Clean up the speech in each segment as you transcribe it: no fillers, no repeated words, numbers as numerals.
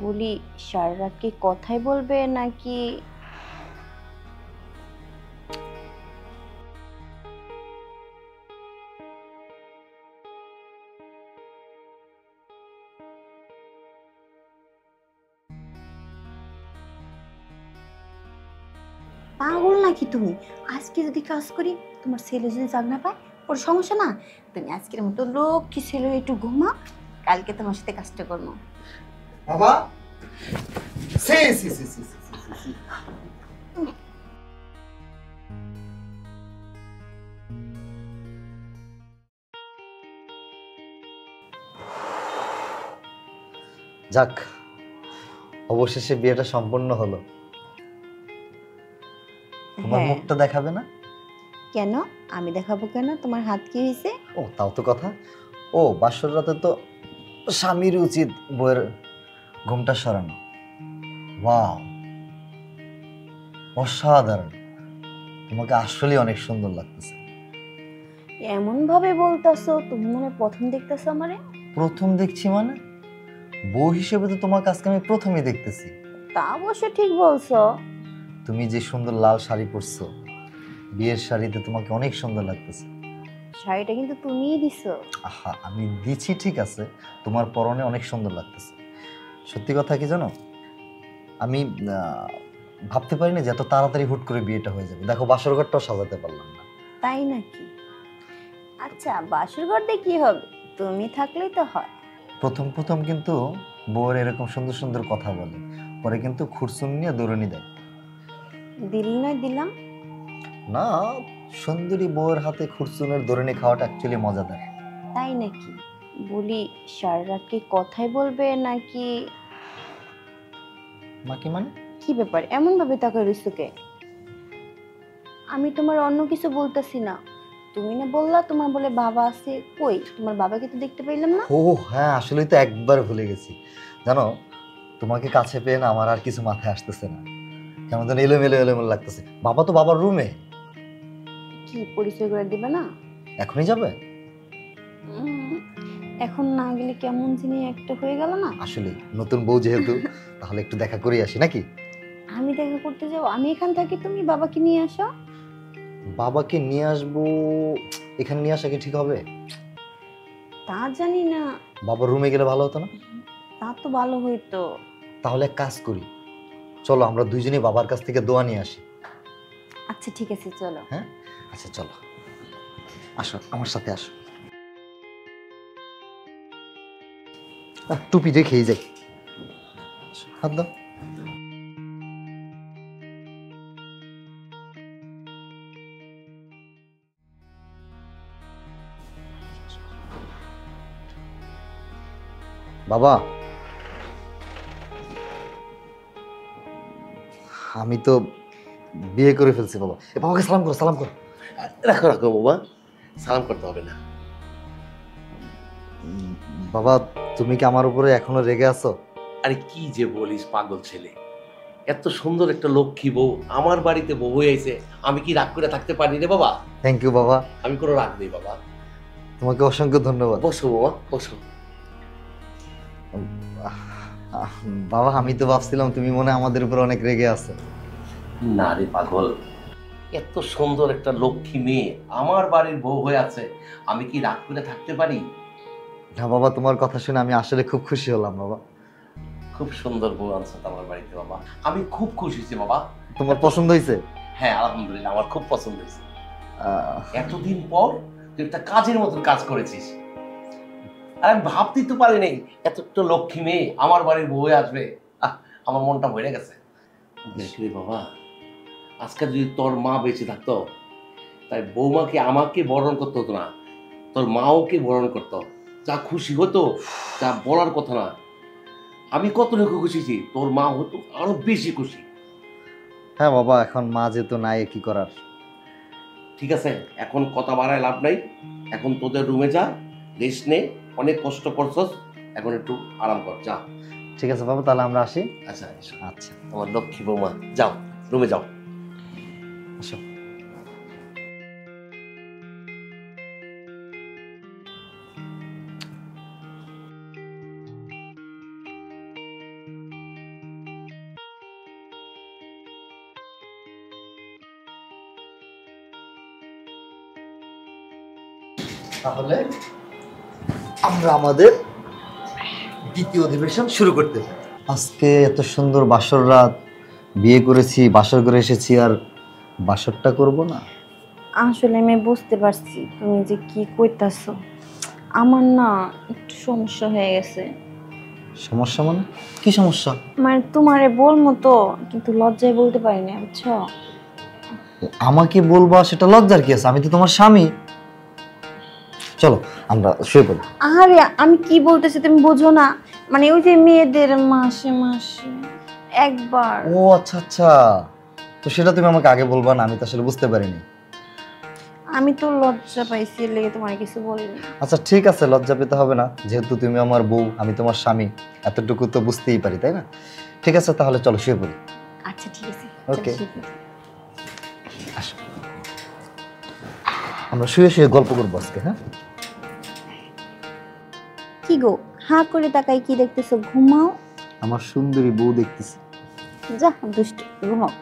বলি, সারা রাত কি কথাই বলবে নাকি? পাগল নাকি তুমি? আজকে যদি কাজ করি, তোমার ছেলে যদি জাগ না পায়, ওর সমস্যা না। তুমি আজকের মতো লক্ষ্মী ছেলে একটু ঘুমা, কালকে তোমার সাথে কাজটা করবো। বাবা, সি সি সি সি সি সি সি। যাক, অবশেষে বিয়েটা সম্পন্ন হলো। তোমার হ্যাঁ, মুখটা দেখাবে না? কেন? আমি দেখাবো কেন? তোমার হাত কি হয়েছে? ও, তাও তো কথা। ও, বাসর রাতে তো স্বামীর উচিত বইয়ের ঘুমটা সরানো। ওয়াও, অসাধারণ। তোমাকে আসলে অনেক সুন্দর লাগতেছে। এমন ভাবে বলতাছো তুমি মনে হয় প্রথম দেখতেছো আমারে। প্রথম দেখছি মানে? বউ হিসেবে তো তোমাকে আজকে আমি প্রথমেই দেখতেছি। তা অবশ্য ঠিক বলছো। তুমি যে সুন্দর লাল শাড়ি পরছো, বিয়ের শাড়িতে তোমাকে অনেক সুন্দর লাগতেছে। শাড়িটা কিন্তু তুমিই দিছো। আহা, আমি দিছি ঠিক আছে, তোমার পরনে অনেক সুন্দর লাগতেছে। সত্যি কথা কি জানো, আমি ভাবতে পারিনি যে এত তাড়াতাড়ি হুট করে বিয়েটা হয়ে যাবে। দেখো, বাসর ঘরটাও সাজাতে পারলাম না। তাই নাকি? আচ্ছা, বাসর ঘর দিয়ে কি হবে? তুমি থাকলেই তো হয়। প্রথম প্রথম কিন্তু বউয়ের এরকম সুন্দর সুন্দর কথা বলে, পরে কিন্তু খুরসুম নিয়ে দৌড়ানি দেয়। দিল নয় দিলাম। না, সুন্দরী বউয়ের হাতে খুরসুমের দৌড়ানি খাওয়াটা অ্যাকচুয়ালি মজাদার। তাই নাকি? বলি, সারা রাত কি কথাই বলবে নাকি? মাকে মানে? কি ব্যাপার এমন ভাবে তাকাই রইছো কে? আমি তোমার অন্য কিছু বলতেছি না। তুমি না বললা তোমার বলে বাবা আছে, কই তোমার বাবাকে তো দেখতে পাইলাম না। ও হ্যাঁ, আসলেই তো একবার ভুলে গেছি। জানো, তোমাকে কাছে পেয়ে না আমার আর কিছু মাথায় আসতেছে না। কেমন যেন এলোমেলো এলোমেলো লাগতেছে। বাবা তো বাবার রুমে। কি পরিচয় করে দিবে না? এখনই যাবে? উম, এখন না গেলে কেমন জানি একটা হয়ে গেল না। আসলে নতুন বউ যেহেতু, তাহলে একটু দেখা করে আসি নাকি? আমি দেখা করতে যাও, আমি এখান থাকি, তুমি বাবাকে নিয়ে আসো। বাবাকে নিয়ে আসবো? এখানে নিয়ে আসা কি ঠিক হবে? তা জানি না। বাবার রুমে গেলে ভালো হতো না? তা তো ভালো হইতো। তাহলে এক কাজ করি, চলো আমরা দুইজনেই বাবার কাছ থেকে দোয়া নিয়ে আসি। আচ্ছা ঠিক আছে, চলো। হ্যাঁ, আচ্ছা চলো, আসো আমার সাথে আসো। টুপি রেখেই যাই। হাত দাও। বাবা, আমি তো বিয়ে করে ফেলছি বাবা। বাবাকে সালাম করো, সালাম করো। রাখো রাখো বাবা, সালাম করতে হবে না। উম, বাবা, তুমি কি আমার উপরে এখনো রেগে আছো? আরে কি যে বলিস পাগল ছেলে, এত সুন্দর একটা লক্ষ্মী বউ আমার বাড়িতে বউ হয়ে আইছে, আমি কি রাগ করে থাকতে পারি রে বাবা? থ্যাংক ইউ বাবা। আমি কোনো রাগ নেই বাবা। তোমাকে অসংখ্য ধন্যবাদ। বসো বাবা, বসো। আহ, বাবা, আমি তো ভাবছিলাম তুমি মনে হয় আমাদের উপর অনেক রেগে আছো। না রে পাগল, এত সুন্দর একটা লক্ষ্মী মেয়ে আমার বাড়ির বউ হয়ে আছে, আমি কি রাগ করে থাকতে পারি? না বাবা, তোমার কথা শুনে আমি আসলে খুব খুশি হলাম বাবা। খুব সুন্দর বউ আনছো তো আমার বাড়িতে বাবা, আমি খুব খুশি হয়েছি বাবা। তোমার পছন্দ হয়েছে? হ্যাঁ আলহামদুলিল্লাহ, আমার খুব পছন্দ হয়েছে। আহ, এতদিন পর তুই একটা কাজের মতন কাজ করেছিস, আর আমি ভাবতেই তো পারি নাই এত একটা লক্ষ্মী মেয়ে আমার বাড়ির বউ হয়ে আসবে। আহ, আমার মনটা ভরে গেছে। দেখ রে বাবা, আজকে যদি তোর মা বেঁচে থাকতো, তাই বৌমাকে আমাকে বরণ করতে হতো না, তোর মাও কে বরণ করতো, যা খুশি হতো, যা বলার কথা না। আমি কতটুকু খুশি ছি, তোর মা হতো আরো বেশি খুশি। হ্যাঁ বাবা, এখন মা যেহেতু নাই, কি করার। ঠিক আছে, এখন কথা বাড়ায় লাভ নাই, এখন তোদের রুমে যা, রেস্ট নে, অনেক কষ্ট করছস, এখন একটু আরাম কর যা। ঠিক আছে বাবা, তাহলে আমরা আসি। আচ্ছা এসো। আচ্ছা, আমার লক্ষ্মী বৌমা, যাও রুমে যাও। আসো। তাহলে আমরা আমাদের দ্বিতীয় অধিবেশন শুরু করতে পারি। আজকে এত সুন্দর বাসর রাত, বিয়ে করেছি, বাসর করে এসেছি, আর বাসরটা করব না? আসলে আমি বুঝতে পারছি তুমি যে কি কইতাছো। আমার না একটু সমস্যা হয়ে গেছে। সমস্যা মানে? কি সমস্যা? মানে তোমারে বলবো তো, কিন্তু লজ্জায় বলতে পারি না, বুঝছো? আমাকে বলবা সেটা লজ্জার কি আছে? আমি তো তোমার স্বামী। চলো আমরা শুয়ে পড়ি। আরে আমি কি বলতেছি তুমি বোঝো না? মানে ওই যে মেয়েদের মাসে মাসে একবার। ও আচ্ছা আচ্ছা, তো সেটা তুমি আমাকে আগে বলবা না, আমি তো আসলে বুঝতে পারিনি। আমি তো লজ্জা পাইছি, এর লেগে তোমার কিছু বলিনি। আচ্ছা ঠিক আছে, লজ্জা পেতে হবে না, যেহেতু তুমি আমার বউ, আমি তোমার স্বামী, এতটুকু তো বুঝতেই পারি, তাই না? ঠিক আছে, তাহলে চলো শুয়ে পড়ি। আচ্ছা ঠিক আছে। ওকে। আসো, আমরা শুয়ে শুয়ে গল্প করবো আজকে। হ্যাঁ, কি গো হাঁ করে তাকাই কি দেখতেছো? ঘুমাও। আমার সুন্দরী বউ দেখতেছি। যা দুষ্ট, ঘুমাও।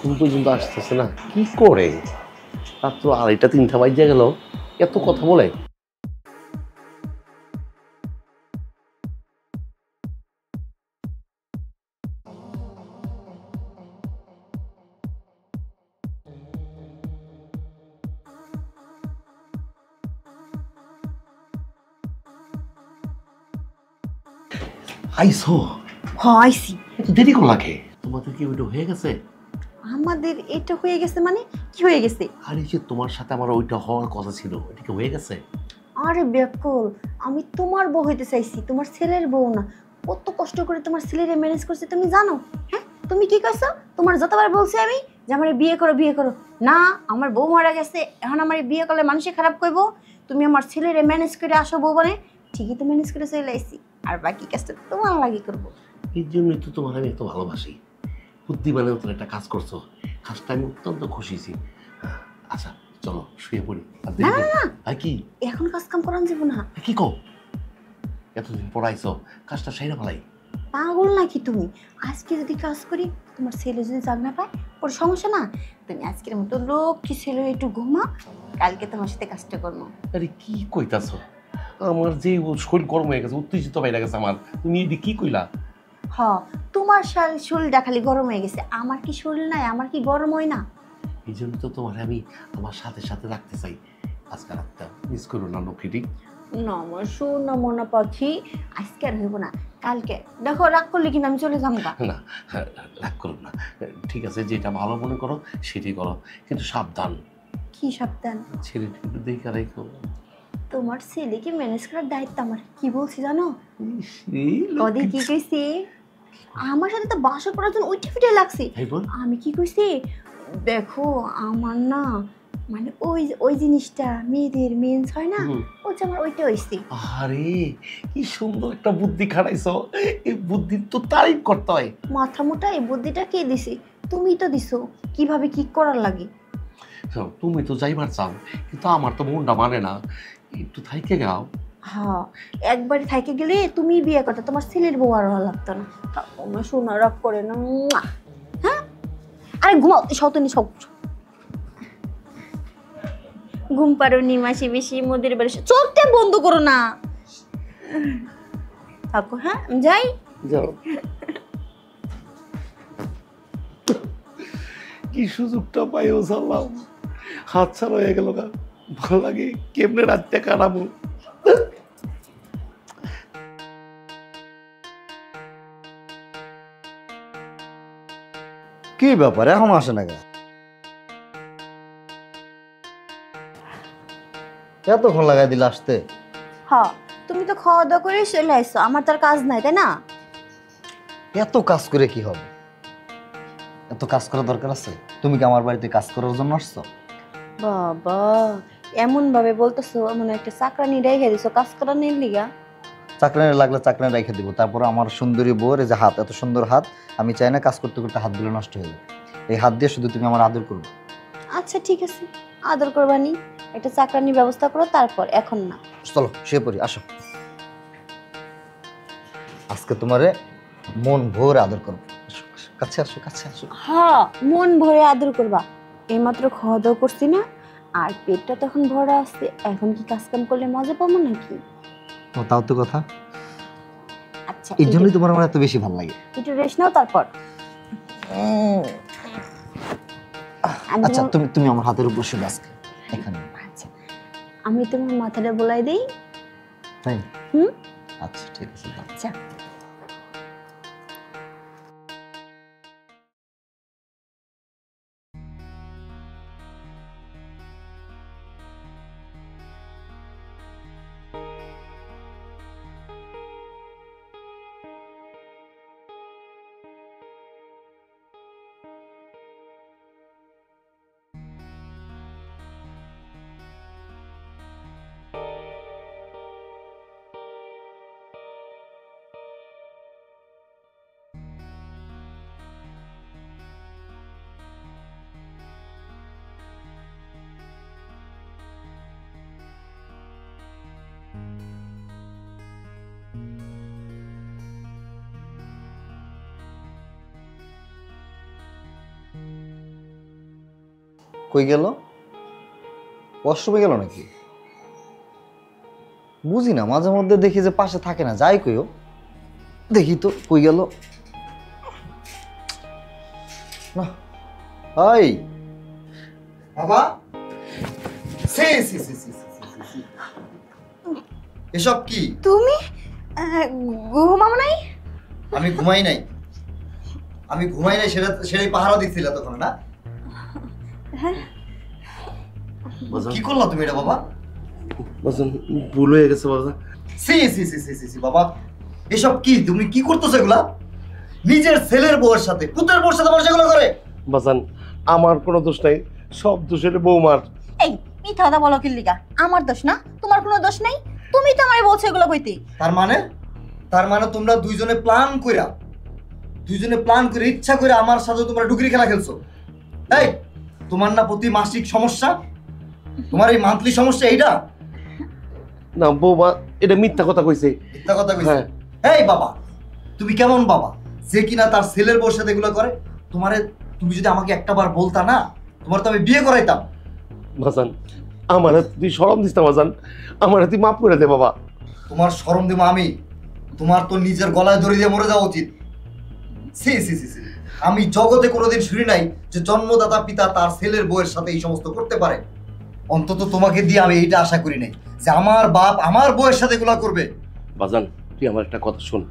ঘুম পর্যন্ত আসতেছে না, কি করে? রাত্র 2:30-3টা বাজে গেল, এত কথা বলে। আইসো? আইসি। এত দেরি করলা কে? তোমাদের কি ওইটা হয়ে গেছে? আমাদের এটা হয়ে গেছে মানে? কি হয়ে গেছে? আরে যে তোমার সাথে আমার ওইটা হওয়ার কথা ছিল, ওইটা কি হয়ে গেছে? আরে ব্যাকল, আমি তোমার বউ হইতে চাইছি, তোমার ছেলের বউ না। কত কষ্ট করে তোমার ছেলেরে ম্যানেজ করছে তুমি জানো? হ্যাঁ, তুমি কি করছো? তোমার যতবার বলছি আমি যে আমার বিয়ে করো বিয়ে করো, না আমার বউ মারা গেছে, এখন আমার বিয়ে করলে মানুষে খারাপ কইবো। তুমি আমার ছেলেরে ম্যানেজ করে আসো বউ বনে, ঠিকই তো ম্যানেজ করে চলে আইছি, আর বাকি কাজটা তোমার লাগি করবো। এই জন্যই তো তোমার আমি এত ভালোবাসি। বুদ্ধিমানের মতন একটা কাজ করছো, কাজটা আমি অত্যন্ত খুশিছি। আচ্ছা চলো শুয়ে পড়ি। আর দেরি করি না। আর কি এখন কাজ কাম করান যাবো না। কি কো? এতদিন পড়াইছো, কাজটা সাইরা ফেলাই। পাগল নাকি তুমি? আজকে যদি কাজ করি, তোমার ছেলে যদি জাগ না পায়, ওর সমস্যা না। তুমি আজকের মতো লক্ষ্মী ছেলে একটু ঘুমা, কালকে তোমার সাথে কাজটা করবো। আরে কি কইতাছো? আমার যে শরীর গরম হয়ে গেছে, উত্তেজিত বাইরে গেছে আমার। তুমি এটি কি কইলা? হ, তোমার শরীরটা খালি গরম হয়ে গেছে, আমার কি শরীর নাই? আমার কি গরম হয় না? এই জন্য তো তোমার আমি আমার সাথে সাথে রাখতে চাই। আজকে রাতটা মিস করো না লক্ষ্মীটি। না আমার সোনা মনা পাখি, আজকে আর হইব না, কালকে। দেখো রাগ করলে কিন্তু আমি চলে যাবো গা। না, রাগ করো না। ঠিক আছে, যেটা ভালো মনে করো সেটাই করো, কিন্তু সাবধান। কি সাবধান? ছেলেটি একটু দেখে রেখো। তোমার ছেলেকে ম্যানেজ করার দায়িত্ব আমার। কি বলছি জানো? ইস, এই কদি কি কইছি? আমার সাথে তো বাসা করার জন্য উঠে ফিটে লাগছে। এই বল। আমি কি কইছি, দেখো আমার না মানে ওই ওই জিনিসটা মেয়েদের মেন্স হয় না, ও যে আমার ওইটা হইছে। আরে কি সুন্দর একটা বুদ্ধি খাটাইছো, এই বুদ্ধি তো তারিফ করতে হয়। মাথা মোটা এই বুদ্ধিটা কে দিছে? তুমি তো দিছো, কিভাবে কি করার লাগে। তুমি তো যাইবার চাও, কিন্তু আমার তো মনটা মানে না, একটু থাইকে যাও। হ্যাঁ, একবারে থাইকে গেলে তুমি বিয়ে করতে, তোমার ছেলের বউ আর ভালো লাগতো না। আমার সোনা রাগ করে না। হ্যাঁ, আরে ঘুমাও, সতনি সব ঘুম পারো নি মাসি বেশি মোদের বাড়ি। চোখটা বন্ধ করো না, থাকো। হ্যাঁ আমি যাই। যাও। কি সুযোগটা পাইও সালাম, হাত ছাড়া হয়ে গেল গা। ভালো লাগে কেমনে রাতটা কাটাবো। কি ব্যাপার এখনো আসে না কেন? এতক্ষণ লাগাই দিলে আসতে? হ্যাঁ, তুমি তো খাওয়া দাওয়া করে চলে আসছো, আমার তার কাজ নাই তাই না? এত কাজ করে কি হবে? এত কাজ করার দরকার আছে? তুমি কি আমার বাড়িতে কাজ করার জন্য আসছো? বাবা, এমন ভাবে বলতেছো মনে একটা চাকরানি রেখে দিছো কাজ করার নেই লিগা। চাকরানি লাগলে চাকরানি রেখে দিব, তারপর আমার সুন্দরী বউর এই যে হাত, এত সুন্দর হাত, আমি চাই না কাজ করতে করতে হাতগুলো নষ্ট হয়ে যাবে। এই হাত দিয়ে শুধু তুমি আমার আদর করবে। আচ্ছা ঠিক আছে, আদর করবানি, একটা চাকরানির ব্যবস্থা করো, তারপর এখন না। চলো শুয়ে পড়ি, আসো। আজকে তোমারে মন ভোর আদর করবো। আসো, আসো, কাছে আসো, কাছে আসো। হ্যাঁ, মন ভরে আদর করবা। এইমাত্র খাওয়া দাওয়া করছি না, আর পেটটা তখন ভরা আসছে, এখন কি কাজ কাম করলে মজা পাবো নাকি? ও তাও তো কথা, আচ্ছা এই জন্যই তোমার আমার এত বেশি ভালো লাগে। একটু রেস্ট নাও তারপর। আমি আচ্ছা তোমার- তুমি তুমি আমার হাতের উপর শুয়ে আজকে এখানে, আচ্ছা, আমি তোমার মাথাটা বলাই দেই। তাই? হুম। আচ্ছা ঠিক আছে, দাও। আচ্ছা, কই গেল? ওয়াশরুমে গেল নাকি? বুঝি না, মাঝে মধ্যে দেখি যে পাশে থাকে না, যাই কইও। দেখি তো কই গেল। না, হাই বাবা, সে সে সে সে সে এসব কি? তুমি ঘুমাও নাই? আমি ঘুমাই নাই, আমি ঘুমাই নাই, সেটাই পাহারা দিচ্ছিল তখন না? বাজান কি করলা তুমি এটা বাবা? বাজান ভুল হয়ে গেছে বাজান। সি সি সি সি সি বাবা, এসব কি? তুমি কি করতেছো এগুলা? নিজের ছেলের বউয়ের সাথে, পুত্রের বউয়ের সাথে মানুষ এগুলো করে? বাজান আমার কোনো দোষ নাই, সব দোষের বৌমার। এই মিথ্যা কথা বলো কি লিগা? আমার দোষ না, তোমার কোনো দোষ নাই, তুমি তো আমারে বলছো এগুলো কইতে। তার মানে তোমরা দুইজনে প্ল্যান করে ইচ্ছা করে আমার সাথে তোমরা ডুকরি খেলা খেলছো। এই তোমার না প্রতি মাসিক সমস্যা, তোমার এই মান্থলি সমস্যা এইটা? না বৌমা, এটা মিথ্যা কথা কইছে। মিথ্যা কথা কইছো? হ্যাঁ। এই বাবা, তুমি কেমন বাবা যে কিনা তার ছেলের বউর সাথে এগুলো করে? তুমি যদি আমাকে একটাবার বলতা না, তোমার তো আমি বিয়ে করাইতাম। বাজান আমার তুই শরম দিস না বাজান, আমার তুই মাফ করে দে বাবা। তোমার শরম দেবো আমি? তোমার তো নিজের গলায় দড়ি দিয়ে মরে যাওয়া উচিত। সি সি সি সি, আমি জগতে কোনোদিন শুনি নাই যে জন্মদাতা পিতা তার ছেলের বউয়ের সাথে এই সমস্ত করতে পারে। অন্তত তোমাকে দিয়ে আমি এইটা আশা করি নাই যে আমার বাপ আমার বউয়ের সাথে এগুলো করবে। বাজান তুই আমার একটা কথা শোন,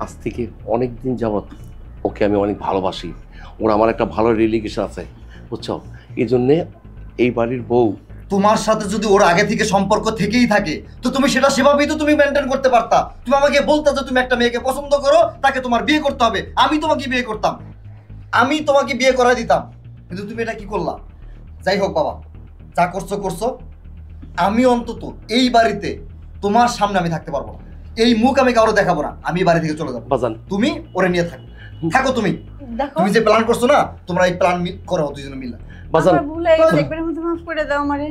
আজ থেকে অনেক দিন যাবৎ ওকে আমি অনেক ভালোবাসি, ওর আমার একটা ভালো রিলেশন আছে বুঝছো, এই জন্যে এই বাড়ির বউ। তোমার সাথে যদি ওর আগে থেকে সম্পর্ক থেকেই থাকে তো তুমি সেটা সেভাবেই তো তুমি মেনটেন করতে পারতা। তুমি আমাকে বলতা যে তুমি একটা মেয়েকে পছন্দ করো, তাকে তোমার বিয়ে করতে হবে, আমি তোমাকে বিয়ে করতাম, আমি তোমাকে বিয়ে করাই দিতাম। কিন্তু তুমি এটা কি করলা? যাই হোক বাবা, যা করছো করছো। আমি অন্তত এই বাড়িতে তোমার সামনে আমি থাকতে পারবো না, এই মুখ আমি কারো দেখাবো না, আমি এই বাড়ি থেকে চলে যাবো। বাজান তুমি ওরে নিয়ে থাকো তুমি। দেখো, তুমি যে প্ল্যান করছো না, তোমরা এই প্ল্যান করো দুইজনে মিলে। বাজান আমার ভুল হয়ে গেছে, একবারের মতো মাফ করে দাও আমারে।